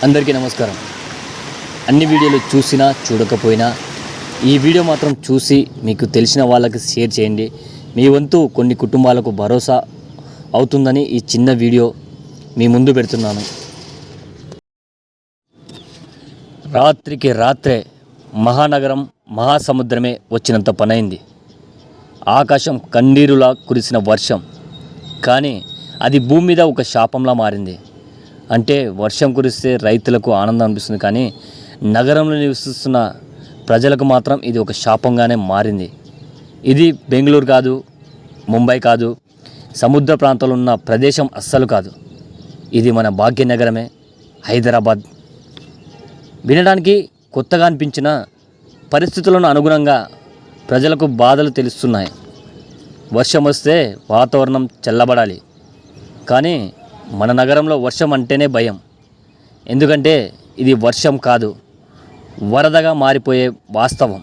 అందరికీ నమస్కారం. అన్ని వీడియోలు చూసినా చూడకపోయినా ఈ వీడియో మాత్రం చూసి మీకు తెలిసిన వాళ్ళకి షేర్ చేయండి. మీ వంతు కొన్ని కుటుంబాలకు భరోసా అవుతుందని ఈ చిన్న వీడియో మీ ముందు పెడుతున్నాను. రాత్రికి రాత్రే మహానగరం మహాసముద్రమే వచ్చినంత పనైంది. ఆకాశం కన్నీరులా కురిసిన వర్షం, కానీ అది భూమి మీద ఒక శాపంలా మారింది. అంటే వర్షం కురిస్తే రైతులకు ఆనందం అనిపిస్తుంది, కానీ నగరంలో నివసిస్తున్న ప్రజలకు మాత్రం ఇది ఒక శాపంగానే మారింది. ఇది బెంగళూరు కాదు, ముంబై కాదు, సముద్ర ప్రాంతంలో ఉన్న ప్రదేశం అస్సలు కాదు. ఇది మన భాగ్యనగరమే, హైదరాబాద్. వినడానికి కొత్తగా అనిపించిన పరిస్థితులను అనుగుణంగా ప్రజలకు బాధలు తెలుస్తున్నాయి. వర్షం వస్తే వాతావరణం చల్లబడాలి, కానీ మన నగరంలో వర్షం అంటేనే భయం. ఎందుకంటే ఇది వర్షం కాదు, వరదగా మారిపోయే వాస్తవం.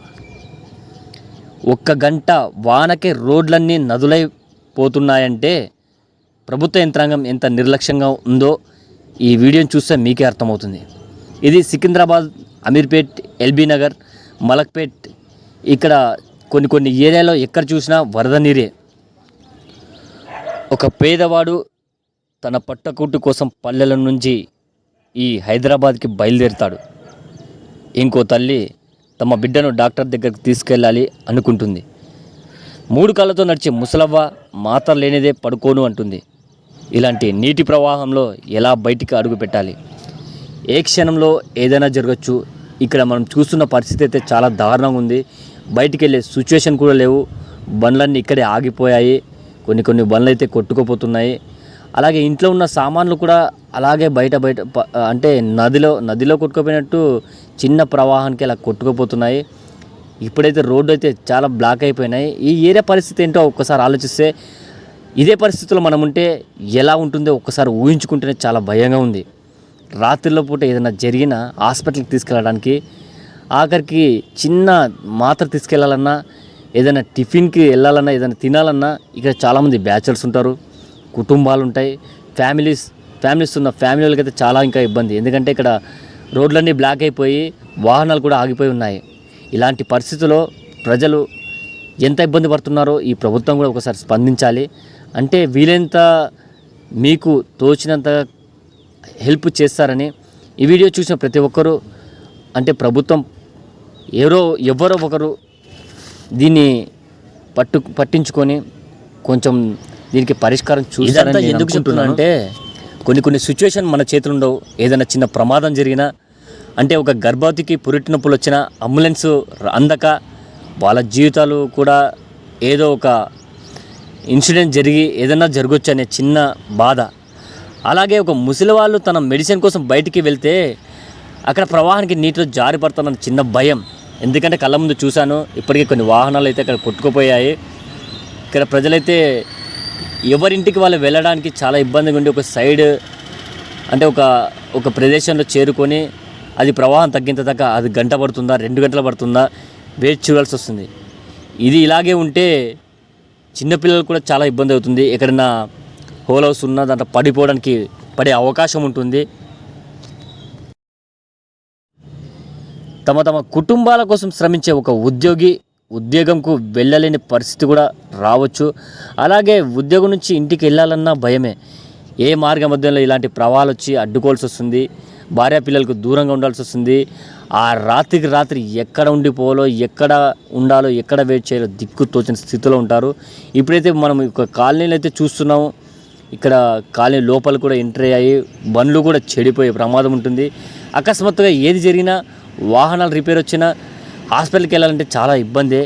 ఒక్క గంట వానకే రోడ్లన్నీ నదులైపోతున్నాయంటే ప్రభుత్వ యంత్రాంగం ఎంత నిర్లక్ష్యంగా ఉందో ఈ వీడియోని చూస్తే మీకే అర్థమవుతుంది. ఇది సికింద్రాబాద్, అమీర్పేట్, ఎల్బీ నగర్, మలక్పేట్, ఇక్కడ కొన్ని ఏరియాలో ఎక్కడ చూసినా వరద నీరే. ఒక పేదవాడు తన పట్టకూటు కోసం పల్లెల నుంచి ఈ హైదరాబాద్కి బయలుదేరుతాడు. ఇంకో తల్లి తమ బిడ్డను డాక్టర్ దగ్గరికి తీసుకెళ్ళాలి అనుకుంటుంది. 3 కాళ్ళతో నడిచే ముసలవ్వ మాత్ర లేనిదే పడుకోను అంటుంది. ఇలాంటి నీటి ప్రవాహంలో ఎలా బయటికి అడుగు పెట్టాలి? ఏ క్షణంలో ఏదైనా జరగచ్చు. ఇక్కడ మనం చూస్తున్న పరిస్థితి అయితే చాలా దారుణంగా ఉంది. బయటికి వెళ్ళే సిచ్యువేషన్ కూడా లేవు. బండ్లన్నీ ఇక్కడే ఆగిపోయాయి. కొన్ని బండ్లు అయితే కొట్టుకుపోతున్నాయి. అలాగే ఇంట్లో ఉన్న సామాన్లు కూడా అలాగే బయట అంటే నదిలో కొట్టుకుపోయినట్టు చిన్న ప్రవాహానికి అలా కొట్టుకుపోతున్నాయి. ఇప్పుడైతే రోడ్డు అయితే చాలా బ్లాక్ అయిపోయినాయి. ఈ ఏరియా పరిస్థితి ఏంటో ఒక్కసారి ఆలోచిస్తే, ఇదే పరిస్థితుల్లో మనం ఉంటే ఎలా ఉంటుందో ఒక్కసారి ఊహించుకుంటేనే చాలా భయంగా ఉంది. రాత్రిలో పూట ఏదైనా జరిగినా హాస్పిటల్కి తీసుకెళ్ళడానికి, ఆఖరికి చిన్న మాత్ర తీసుకెళ్ళాలన్నా, ఏదైనా టిఫిన్కి వెళ్ళాలన్నా, ఏదైనా తినాలన్నా ఇక్కడ చాలామంది బ్యాచులర్స్ ఉంటారు, కుటుంబాలు ఉంటాయి, ఫ్యామిలీస్ ఉన్న ఫ్యామిలీ వాళ్ళకి అయితే చాలా ఇంకా ఇబ్బంది. ఎందుకంటే ఇక్కడ రోడ్లన్నీ బ్లాక్ అయిపోయి వాహనాలు కూడా ఆగిపోయి ఉన్నాయి. ఇలాంటి పరిస్థితుల్లో ప్రజలు ఎంత ఇబ్బంది పడుతున్నారో ఈ ప్రభుత్వం కూడా ఒకసారి స్పందించాలి. అంటే వీలైనంత మీకు తోచినంత హెల్ప్ చేస్తారని ఈ వీడియో చూసిన ప్రతి ఒక్కరూ, అంటే ప్రభుత్వం ఎవరో ఒకరు దీన్ని పట్టించుకొని కొంచెం దీనికి పరిష్కారం చూస్తారని ఎందుకు చెప్తున్నాను అంటే, కొన్ని సిచ్యువేషన్ మన చేతులు ఉండవు. ఏదైనా చిన్న ప్రమాదం జరిగినా, అంటే ఒక గర్భవతికి పురిటి నొప్పులు వచ్చినా అంబులెన్స్ అందక వాళ్ళ జీవితాలు కూడా ఏదో ఒక ఇన్సిడెంట్ జరిగి ఏదైనా జరగవచ్చు అనే చిన్న బాధ. అలాగే ఒక ముసలి వాళ్ళు తన మెడిసిన్ కోసం బయటికి వెళ్తే అక్కడ ప్రవాహానికి నీటిలో జారి పడతానన్న చిన్న భయం. ఎందుకంటే కళ్ళ ముందు చూశాను, ఇప్పటికీ కొన్ని వాహనాలు అయితే అక్కడ కొట్టుకుపోయాయి. ఇక్కడ ప్రజలైతే ఎవరింటికి వాళ్ళు వెళ్ళడానికి చాలా ఇబ్బందిగా ఉండి ఒక సైడ్, అంటే ఒక ప్రదేశంలో చేరుకొని అది ప్రవాహం తగ్గినంత దాకా అది గంట పడుతుందా, 2 గంటలు పడుతుందా వేచి చూడాల్సి వస్తుంది. ఇది ఇలాగే ఉంటే చిన్నపిల్లలకు కూడా చాలా ఇబ్బంది అవుతుంది. ఎక్కడైనా హోల్ హౌస్ ఉన్నా దాంట్లో పడే అవకాశం ఉంటుంది. తమ కుటుంబాల కోసం శ్రమించే ఒక ఉద్యోగంకు వెళ్ళలేని పరిస్థితి కూడా రావచ్చు. అలాగే ఉద్యోగం నుంచి ఇంటికి వెళ్ళాలన్నా భయమే. ఏ మార్గ మధ్యలో ఇలాంటి ప్రవాహాలు వచ్చి అడ్డుకోవాల్సి వస్తుంది. భార్య పిల్లలకు దూరంగా ఉండాల్సి వస్తుంది. ఆ రాత్రికి రాత్రి ఎక్కడ ఉండిపోవాలో, ఎక్కడ ఉండాలో, ఎక్కడ వెయిట్ చేయాలో దిక్కు తోచిన స్థితిలో ఉంటారు. ఇప్పుడైతే మనం ఒక కాలనీలు అయితే చూస్తున్నాము. ఇక్కడ కాలనీ లోపల కూడా ఎంట్రీ అయ్యి బండ్లు కూడా చెడిపోయే ప్రమాదం ఉంటుంది. అకస్మాత్తుగా ఏది జరిగినా, వాహనాలు రిపేర్ వచ్చినా హాస్పిటల్కి వెళ్ళాలంటే చాలా ఇబ్బందే.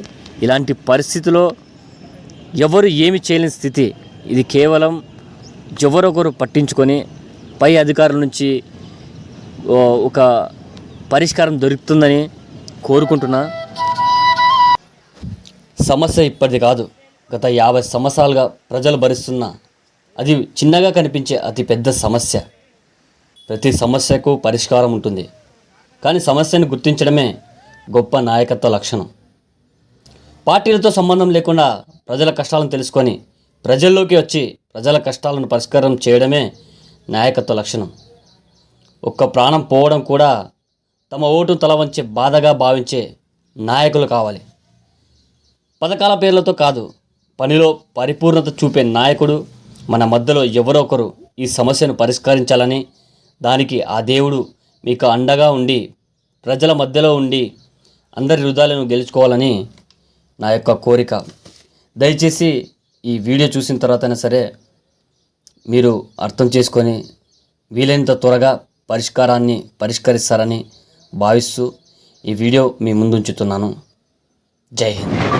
ఇలాంటి పరిస్థితిలో ఎవరు ఏమి చేయలేని స్థితి. ఇది కేవలం ఎవరొకరు పట్టించుకొని పై అధికారుల నుంచి ఒక పరిష్కారం దొరుకుతుందని కోరుకుంటున్నా. సమస్య ఇప్పటిది కాదు, గత 50 సంవత్సరాలుగా ప్రజలు భరిస్తున్న అది చిన్నగా కనిపించే అతి పెద్ద సమస్య. ప్రతి సమస్యకు పరిష్కారం ఉంటుంది, కానీ సమస్యను గుర్తించడమే గొప్ప నాయకత్వ లక్షణం. పార్టీలతో సంబంధం లేకుండా ప్రజల కష్టాలను తెలుసుకొని ప్రజల్లోకి వచ్చి ప్రజల కష్టాలను పరిష్కారం చేయడమే నాయకత్వ లక్షణం. ఒక్క ప్రాణం పోవడం కూడా తమ ఓటు తల వంచే బాధగా భావించే నాయకులు కావాలి. పథకాల పేర్లతో కాదు, పనిలో పరిపూర్ణత చూపే నాయకుడు మన మధ్యలో ఎవరో ఒకరు ఈ సమస్యను పరిష్కరించాలని, దానికి ఆ దేవుడు మీకు అండగా ఉండి ప్రజల మధ్యలో ఉండి అందరి హృదయాలను గెలుచుకోవాలని నా యొక్క కోరిక. దయచేసి ఈ వీడియో చూసిన తర్వాతైనా సరే మీరు అర్థం చేసుకొని వీలైనంత త్వరగా పరిష్కారాన్ని పరిష్కరిస్తారని భావిస్తూ ఈ వీడియో మీ ముందుంచుతున్నాను. జై హింద్.